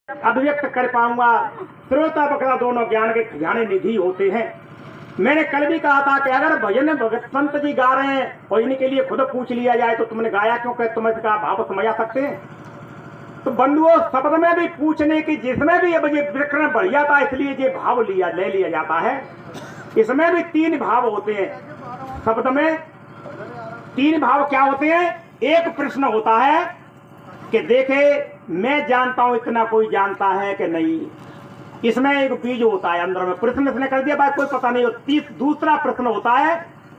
अभिव्यक्त कर पाऊंगा। श्रोता वक्ता दोनों ज्ञान के खजाने निधि होते हैं। मैंने कल भी कहा था कि अगर भजन भगत संत जी गा रहे हैं और इन्हीं के लिए खुद पूछ लिया जाए तो तुमने गाया क्यों, कि तुम इसका भाव समझा सकते हैं। तो बंधुओं, शब्द में भी पूछने की, जिसमें भी अब ये विक्रम बढ़ जाता है इसलिए ये भाव ले लिया जाता है। इसमें भी तीन भाव होते हैं। शब्द में तीन भाव क्या होते हैं? एक प्रश्न होता है कि देखे मैं जानता हूं इतना, कोई जानता है कि नहीं। इसमें एक बीज होता है अंदर में, प्रश्न इसने कर दिया, बात कोई पता नहीं होती। दूसरा प्रश्न होता है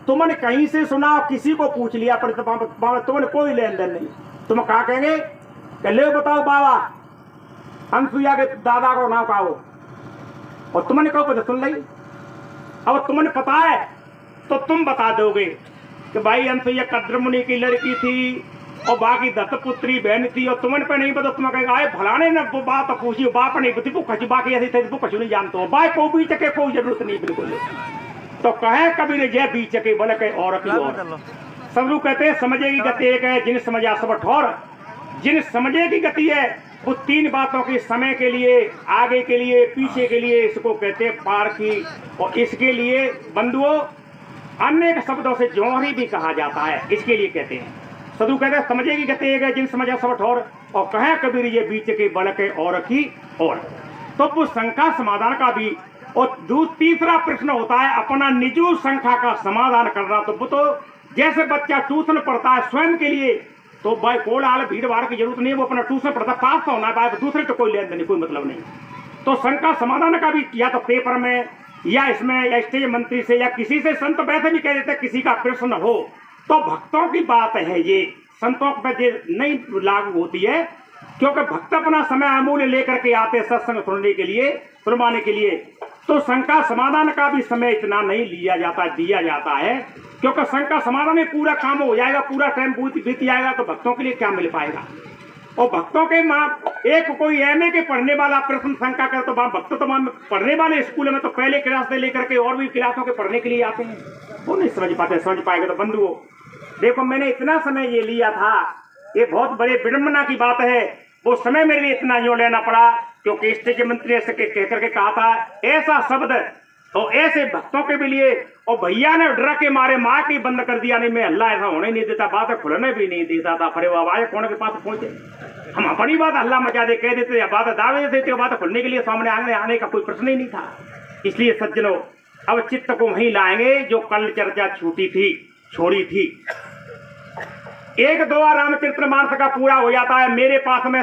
तुमने कहीं से सुना और किसी को पूछ लिया, पर तुमने कोई लेन देन नहीं। तुम क्या कहेंगे कि ले बताओ बाबा अनसुईया के दादा को नाम कहो, और तुमने कहो पता सुन ली। अब तुमने पता है तो तुम बता दोगे कि भाई अनसुईया कद्र मुनि की लड़की थी और बाकी दत्तपुत्री बहन थी, और तुमने पे नहीं पता। तुम कहेगा आए फलाने ने वो बात पूछी, बाप नहीं पति भूख बाकी ऐसी थे भूख नहीं जानते हो, बाई को बीच के कोई जरूरत नहीं बिल्कुल। तो कहे कबीर जय बीच के बोले के और सबरू कहते हैं समझे की गति एक है, जिन समझा सब ठोर। जिन समझे की गति है वो तीन बातों की, समय के लिए, आगे के लिए, पीछे के लिए, इसको कहते हैं पार की। और इसके लिए बंधुओं अन्य शब्दों से जौहरी भी कहा जाता है, इसके लिए कहते हैं। सदु कहते हैं समझे की गति एक है, जिन समझा सब ठोर। और कहे कबीर ये बीच के बल के और की और। तो वो शंका समाधान का भी। और तीसरा प्रश्न होता है अपना निजू शंका का समाधान करना। तो वो तो जैसे बच्चा ट्यूशन पढ़ता है स्वयं के लिए, तो भाई कोलाहल भीड़ भाड़ की जरूरत नहीं है, वो अपना ट्यूशन पढ़ता पास तो होना है, दूसरे तो कोई लेन देन कोई मतलब नहीं। तो शंका समाधान का भी या तो पेपर में या इसमें या स्टेज मंत्री से या किसी से, संत वैसे भी कह देते किसी का प्रश्न हो तो भक्तों की बात है, ये संतों पर नहीं लागू होती है, क्योंकि भक्त अपना समय अमूल्य लेकर के आते सत्संग सुनने के लिए, सुनवाने के लिए। तो शंका समाधान का भी समय इतना नहीं दिया जाता है, क्योंकि शंका समाधान में पूरा काम हो जाएगा, पूरा टाइम बीत जाएगा, तो भक्तों के लिए क्या मिल पाएगा। और भक्तों के एक कोई एमए के पढ़ने वाला प्रश्न शंका कर, तो भक्त तो पढ़ने वाले स्कूल में तो पहले क्लास से लेकर के और भी क्लासों के पढ़ने के लिए आते हैं, वो नहीं समझ पाते। समझ पाएंगे तो बंधुओं देखो, मैंने इतना समय ये लिया था, ये बहुत बड़े विडंबना की बात है। वो समय मेरे लिए इतना यूं लेना पड़ा क्योंकि स्टेज मंत्री ऐसे कह करके कहा था ऐसा शब्द, तो ऐसे भक्तों के भी लिए। और भैया ने डरा के मारे माँ की बंद कर दिया, नहीं मैं हल्ला ऐसा होने नहीं देता, बात खुलने भी नहीं देता था। फिर वो आवाज कौन के पास पहुंचे, हम अपनी बात हल्ला मचा दे कह देते, बात दावे देते, बात खुलने के लिए सामने आने का कोई प्रश्न ही नहीं था। इसलिए सज्जनों अब चित्त को वहीं लाएंगे जो कल चर्चा छोड़ी थी। एक दो रामचरितमानस का पूरा हो जाता है मेरे पास में।